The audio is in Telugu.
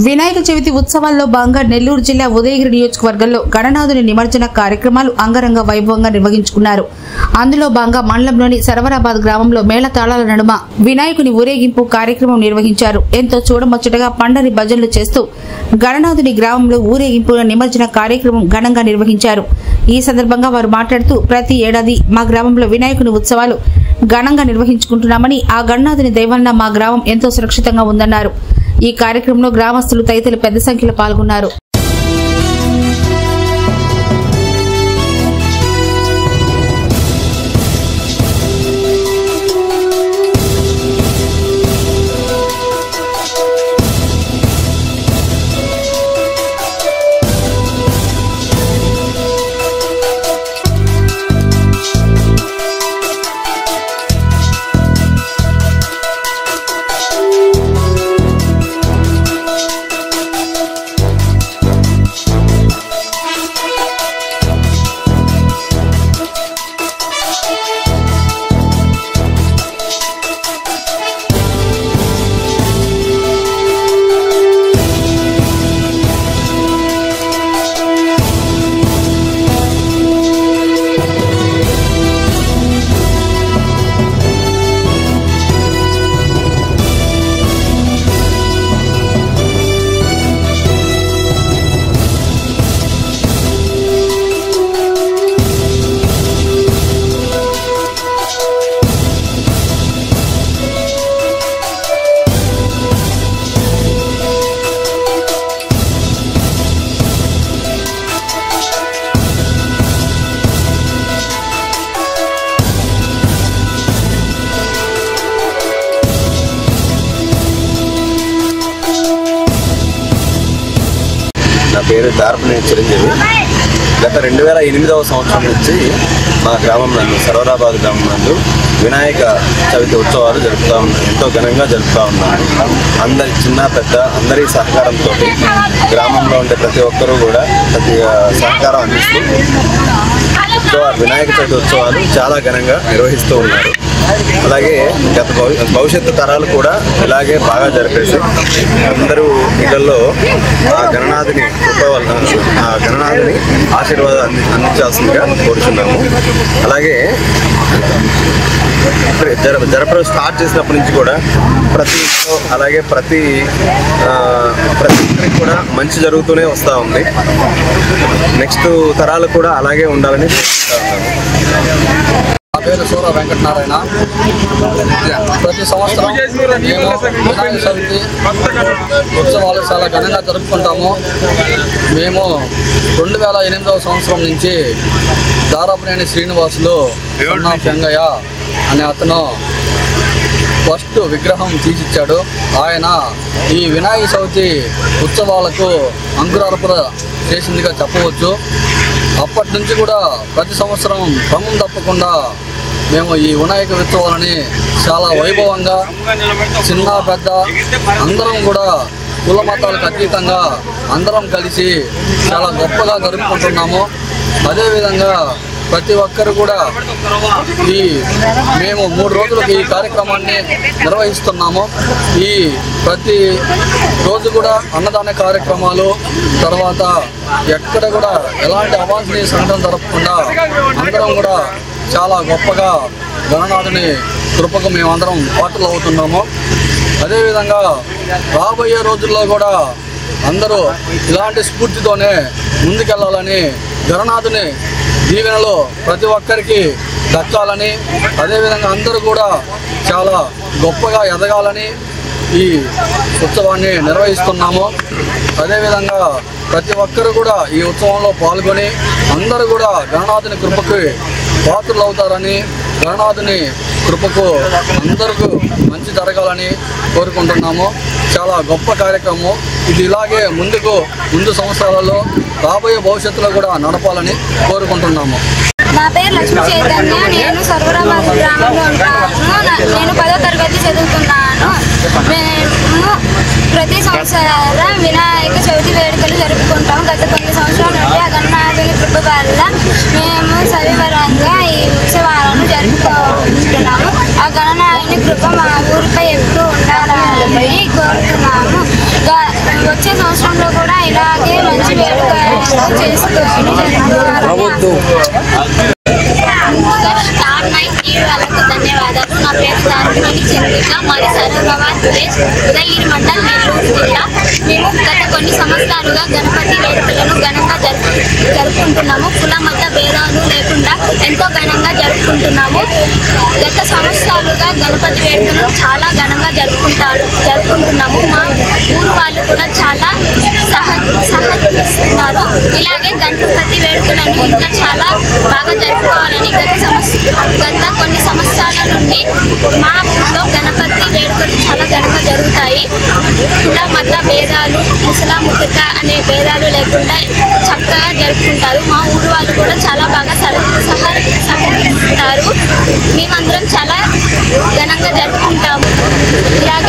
వినాయక చవితి ఉత్సవాల్లో భాగంగా నెల్లూరు జిల్లా ఉదయగిరి నియోజకవర్గంలో గణనాథుని నిమజ్జన కార్యక్రమాలు అంగరంగ వైభవంగా నిర్వహించుకున్నారు. అందులో భాగంగా మండలంలోని సర్వరాబాద్ గ్రామంలో మేళతాళాల నడుమ వినాయకుని ఊరేగింపు కార్యక్రమం నిర్వహించారు. ఎంతో చూడముచ్చటగా పండని భజనలు చేస్తూ గణనాథుని గ్రామంలో ఊరేగింపు నిమజ్జన కార్యక్రమం ఘనంగా నిర్వహించారు. ఈ సందర్భంగా వారు మాట్లాడుతూ ప్రతి ఏడాది మా గ్రామంలో వినాయకుని ఉత్సవాలు ఘనంగా నిర్వహించుకుంటున్నామని, ఆ గణనాథుని దయవలన మా గ్రామం ఎంతో సురక్షితంగా ఉందన్నారు. ఈ కార్యక్రమంలో గ్రామస్తులు తదితరులు పెద్ద సంఖ్యలో పాల్గొన్నారు. నా పేరు దార్పనేని చిరంజీవి. గత 2008వ సంవత్సరం నుంచి మా గ్రామం నందు సర్వరాబాద్ గ్రామం నందు వినాయక చవితి ఉత్సవాలు ఎంతో ఘనంగా జరుపుతూ ఉన్నాము. అందరి చిన్న పెద్ద అందరి సహకారంతో గ్రామంలో ఉండే ప్రతి ఒక్కరూ కూడా సహకారం అందిస్తూ వినాయక చవితి ఉత్సవాలు చాలా ఘనంగా నిర్వహిస్తూ ఉన్నారు. అలాగే భవిష్యత్తు తరాలు కూడా ఇలాగే బాగా జరిపేసి అందరూ ఇళ్లలో ఆ గణనాథుని కృప వల్ల ఆ గణనాథుని ఆశీర్వాదం అందించాల్సిందిగా కోరుచున్నాము. అలాగే జరపడం స్టార్ట్ చేసినప్పటి నుంచి కూడా ప్రతి అలాగే ప్రతి ఒక్కరికి కూడా మంచి జరుగుతూనే వస్తూ ఉంది. నెక్స్ట్ తరాలు కూడా అలాగే ఉండాలని కోరుకుంటా ఉన్నాము. నా పేరు సూర వెంకటనారాయణ. ప్రతి సంవత్సరం మేము వినాయక చవితి ఉత్సవాలు చాలా ఘనంగా జరుపుకుంటాము. మేము 2008వ సంవత్సరం నుంచి దారపనేని శ్రీనివాసులు వెంగయ్య అనే అతను ఫస్ట్ విగ్రహం తీసిచ్చాడు. ఆయన ఈ వినాయక చవితి ఉత్సవాలకు అంకురార్పణ చేసిందిగా చెప్పవచ్చు. అప్పటి నుంచి కూడా ప్రతి సంవత్సరం క్రమం తప్పకుండా మేము ఈ వినాయక ఉత్సవాలని చాలా వైభవంగా చిన్న పెద్ద అందరం కూడా కుల మతాలకు అతీతంగా అందరం కలిసి చాలా గొప్పగా జరుపుకుంటున్నాము. అదేవిధంగా ప్రతి ఒక్కరు కూడా మేము 3 రోజులకు ఈ కార్యక్రమాన్ని నిర్వహిస్తున్నాము. ఈ ప్రతి రోజు కూడా అన్నదాన కార్యక్రమాలు, తర్వాత ఎక్కడ కూడా ఎలాంటి అవాంఛనీయ సంఘటన జరగకుండా అందరం కూడా చాలా గొప్పగా గణనాథుని కృపకు మేమందరం పాత్రలు అవుతున్నాము. అదేవిధంగా రాబోయే రోజుల్లో కూడా అందరూ ఇలాంటి స్ఫూర్తితోనే ముందుకెళ్లాలని, గణనాథుని దీవెనలో ప్రతి ఒక్కరికి దక్కాలని, అదేవిధంగా అందరూ కూడా చాలా గొప్పగా ఎదగాలని ఈ ఉత్సవాన్ని నిర్వహిస్తున్నాము. అదేవిధంగా ప్రతి ఒక్కరు కూడా ఈ ఉత్సవంలో పాల్గొని అందరూ కూడా గణనాథుని కృపకు పాత్రలు అవుతారని, గణనాథుని కృపకు అందరికీ మంచి జరగాలని కోరుకుంటున్నాము. చాలా గొప్ప కార్యక్రమం ఇది. ఇలాగే ముందు సంవత్సరాలలో రాబోయే భవిష్యత్తులో కూడా నడపాలని కోరుకుంటున్నాము. నా పేరు లక్ష్మీ చైతన్య. నేను సర్వరాబాద్ గ్రామంలో ఉంటాను. నేను 10వ తరగతి చదువుతున్నాను. మేము ప్రతి సంవత్సరం వినాయక చవితి వేడుకలు జరుపుకుంటాము. గత కొన్ని సంవత్సరాల నుండి ఆ గణనాథుని కృప వల్ల మేము సవివరంగా ఈ ఉత్సవాలను జరుపుకుంటున్నాము. ఆ గణనాథుని కృప మా ఊరిపై ఎప్పుడూ ఉండాలని కోరుతున్నాము. వచ్చే సంవత్సరంలో కూడా ఇలాగే మంచి వేడుక స్టార్ నైట్ టీవీ వాళ్ళకు ధన్యవాదాలు. నా పేరు దానిమణి చంద్రిక, మాది సరూరాబాద్ విలేజ్, ఉదయగిరి మండల్, నెల్లూరు జిల్లా. మేము గత కొన్ని సంవత్సరాలుగా గణపతి వేడుకలను ఘనంగా జరుపుకుంటున్నాము. కుల మత భేదాలు లేకుండా ఎంతో ఘనంగా జరుపుకుంటున్నాము. గత సంవత్సరాలుగా గణపతి వేడుకలను చాలా ఘనంగా జరుపుకుంటున్నాము. మా ఊరు వాళ్ళు కూడా చాలా సహకరిస్తున్నారు. ఇలాగే గణపతి వేడుకలను ఇంకా చాలా బాగా జరుపుకోవాలని గత కొన్ని సంవత్సరాల నుండి మా ఊళ్ళో గణపతి వేడుకలు చాలా ఘనంగా జరుగుతాయి. కుల మత భేదాలు, ముసలా ముఖక అనే భేదాలు లేకుండా చక్కగా జరుపుకుంటారు. మా ఊరు వాళ్ళు కూడా చాలా బాగా సహకరిస్తారు. మేమందరం చాలా ఘనంగా జరుపుకుంటాము. ఇలాగే